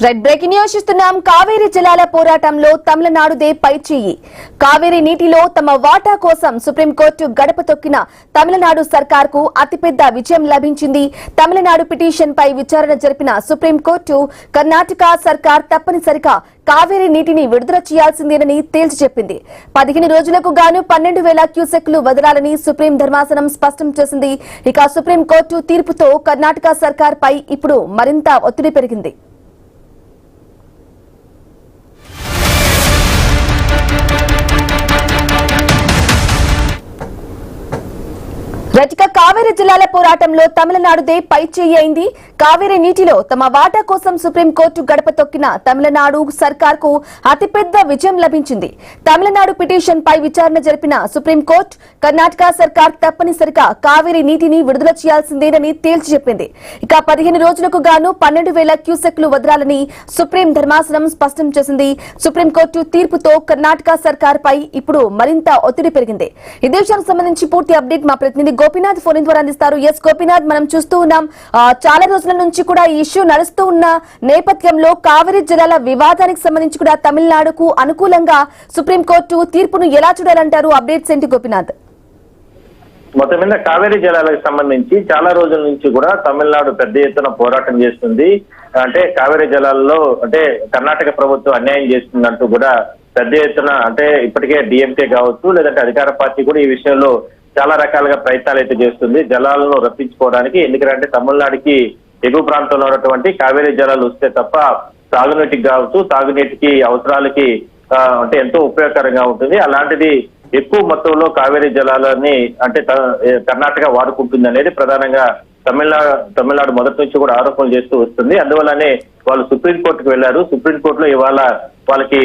Red breaking news చూస్తున్నాం. కావేరీ జలాల పోరాటంలో తమిళనాడుదే పైచేయి. కావేరీ నీటిలో తమ వాటా కోసం సుప్రీంకోర్టు గడప తొక్కిన తమిళనాడు సర్కార్కు అతిపెద్ద విజయం లభించింది. తమిళనాడు పిటిషన్ పై విచారణ జరిపిన సుప్రీంకోర్టు కర్ణాటక సర్కార్ తప్పనిసరిగా కావేరీ నీటిని విడుదల చేయాల్సిందేనని తేల్చి చెప్పింది. 15 రోజులకు గాను 12,000 క్యూసెక్లు వదలాలని సుప్రీం ధర్మాసనం స్పష్టం చేసింది. ఇక సుప్రీంకోర్టు తీర్పుతో కర్ణాటక సర్కార్ పై ఇప్పుడు మరింత ఒత్తిడి పెరిగింది. రచిక కావేరీ జిల్లాల పోరాటంలో తమిళనాడుదే పైచేయి అయింది. కావేరీ నీటిలో తమ వాటా కోసం సుప్రీంకోర్టు గడప తొక్కిన తమిళనాడు సర్కార్కు అతిపెద్ద విజయం లభించింది. తమిళనాడు పిటిషన్ పై విచారణ జరిపిన సుప్రీంకోర్టు కర్ణాటక సర్కార్ తప్పనిసరిగా కావేరీ నీటిని విడుదల చేయాల్సిందేనని తేల్చి చెప్పింది. ఇక 15 రోజులకు గాను 12,000 క్యూసెక్లు వదలాలని సుప్రీం ధర్మాసనం స్పష్టం చేసింది. సుప్రీంకోర్టు తీర్పుతో కర్ణాటక సర్కార్ పై ఇప్పుడు మరింత ఒత్తిడి పెరిగింది. ఇదే విషయానికి సంబంధించి పూర్తి అప్డేట్ మా ప్రతినిధి గోపీనాథ్ ఫోన్ ద్వారా అందిస్తారు. ఎస్ గోపీనాథ్, మనం చూస్తూ ఉన్నాం చాలా రోజుల నుంచి కూడా ఈ ఇష్యూ నడుస్తూ ఉన్న నేపథ్యంలో కావేరీ జలాల వివాదానికి సంబంధించి కూడా తమిళనాడుకు అనుకూలంగా సుప్రీంకోర్టు తీర్పును ఎలా చూడాలంటారు? అప్డేట్స్ ఏంటి గోపీనాథ్? మొత్తం మీద కావేరీ జలాలకు సంబంధించి చాలా రోజుల నుంచి కూడా తమిళనాడు పెద్ద ఎత్తున పోరాటం చేస్తుంది. అంటే కావేరీ జలాల్లో అంటే కర్ణాటక ప్రభుత్వం అన్యాయం చేస్తుందంటూ కూడా పెద్ద ఎత్తున అంటే ఇప్పటికే డిఎంకే కావచ్చు లేదంటే అధికార పార్టీ కూడా ఈ విషయంలో చాలా రకాలుగా ప్రయత్నాలు అయితే చేస్తుంది జలాలను రప్పించుకోవడానికి. ఎందుకంటే తమిళనాడుకి ఎగువ ప్రాంతంలో ఉన్నటువంటి కావేరీ జలాలు వస్తే తప్ప తాగునీటికి కావచ్చు తాగునీటికి అవసరాలకి అంటే ఎంతో ఉపయోగకరంగా ఉంటుంది. అలాంటిది ఎక్కువ మొత్తంలో కావేరీ జలాలని అంటే కర్ణాటక వాడుకుంటుంది అనేది ప్రధానంగా తమిళనాడు మొదటి నుంచి కూడా ఆరోపణలు చేస్తూ వస్తుంది. అందువల్లనే వాళ్ళు సుప్రీంకోర్టుకు వెళ్లారు. సుప్రీంకోర్టులో ఇవాళ వాళ్ళకి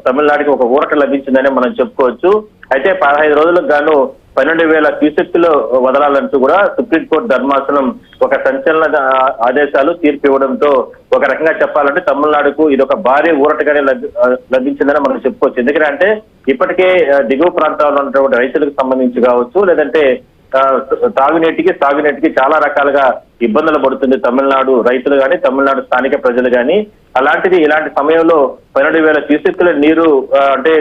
తమిళనాడుకి ఒక ఊరట లభించిందనే మనం చెప్పుకోవచ్చు. అయితే 15 రోజులకు గాను 12,000 క్యూసెక్లు వదలాలంటూ కూడా సుప్రీంకోర్టు ధర్మాసనం ఒక సంచలన ఆదేశాలు తీర్పు ఇవ్వడంతో ఒక రకంగా చెప్పాలంటే తమిళనాడుకు ఇది ఒక భారీ ఊరటగానే లభించిందని మనం చెప్పుకోవచ్చు. ఎందుకంటే ఇప్పటికే దిగువ ప్రాంతాల్లో ఉన్నటువంటి రైతులకు సంబంధించి కావచ్చు లేదంటే తాగునీటికి సాగునీటికి చాలా రకాలుగా ఇబ్బందులు పడుతుంది తమిళనాడు రైతులు కానీ తమిళనాడు స్థానిక ప్రజలు కానీ. అలాంటిది ఇలాంటి సమయంలో 12,000 క్యూసెక్కుల నీరు అంటే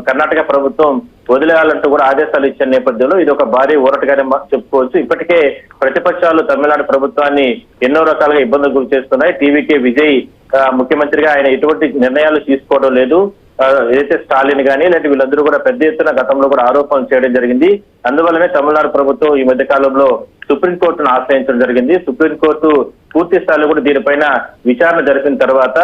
కర్ణాటక ప్రభుత్వం వదిలేయాలంటూ కూడా ఆదేశాలు ఇచ్చిన నేపథ్యంలో ఇది ఒక భారీ ఊరటగానే చెప్పుకోవచ్చు. ఇప్పటికే ప్రతిపక్షాలు తమిళనాడు ప్రభుత్వాన్ని ఎన్నో రకాలుగా ఇబ్బందులు గురి చేస్తున్నాయి. టీవీకే విజయ్ ముఖ్యమంత్రిగా ఆయన ఎటువంటి నిర్ణయాలు తీసుకోవడం లేదు. ఏదైతే స్టాలిన్ కానీ లేదంటే వీళ్ళందరూ కూడా పెద్ద ఎత్తున గతంలో కూడా ఆరోపణలు చేయడం జరిగింది. అందువల్లనే తమిళనాడు ప్రభుత్వం ఈ మధ్య కాలంలో సుప్రీంకోర్టును ఆశ్రయించడం జరిగింది. సుప్రీంకోర్టు పూర్తి స్థాయిలో కూడా దీనిపైన విచారణ జరిపిన తర్వాత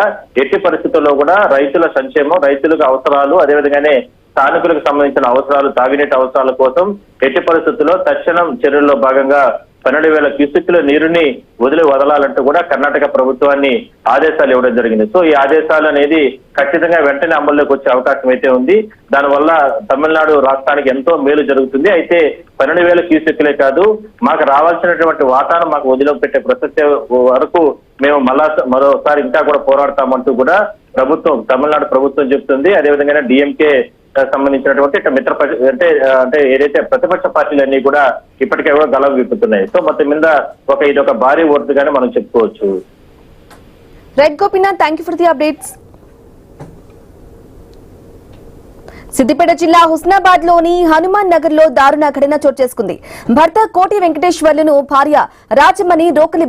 ఎట్టి పరిస్థితుల్లో కూడా రైతుల సంక్షేమం రైతులకు అవసరాలు అదేవిధంగానే స్థానికులకు సంబంధించిన అవసరాలు తాగునీటి అవసరాల కోసం ఎట్టి పరిస్థితుల్లో తక్షణం చర్యల్లో భాగంగా 12,000 క్యూసెక్కుల నీరుని వదలాలంటూ కూడా కర్ణాటక ప్రభుత్వాన్ని ఆదేశాలు ఇవ్వడం జరిగింది. సో ఈ ఆదేశాలు అనేది ఖచ్చితంగా వెంటనే అమల్లోకి వచ్చే అవకాశం అయితే ఉంది. దానివల్ల తమిళనాడు రాష్ట్రానికి ఎంతో మేలు జరుగుతుంది. అయితే 12,000 క్యూసెక్కులే కాదు మాకు రావాల్సినటువంటి వాటాను మాకు వదిలిపెట్టే ప్రసక్తి వరకు మేము మరోసారి ఇంకా కూడా పోరాడతామంటూ కూడా తమిళనాడు ప్రభుత్వం చెప్తుంది. అదేవిధంగా డిఎంకే సంబంధించినటువంటి అంటే ఏదైతే ప్రతిపక్ష పార్టీలన్నీ కూడా ఇప్పటికే కూడా గలం విప్పుతున్నాయి. సో మొత్తం మీద ఇది ఒక భారీ ఓటుగానే మనం చెప్పుకోవచ్చు. Right Gopinath, thank you for the updates. Siddipet జిల్లా హుస్నాబాద్ లోని హనుమాన్ నగర్ లో దారుణ ఘటన చోటు చేసుకుంది. భర్త కోటి వెంకటేశ్వర్లను భార్య రాజమణి రోకలి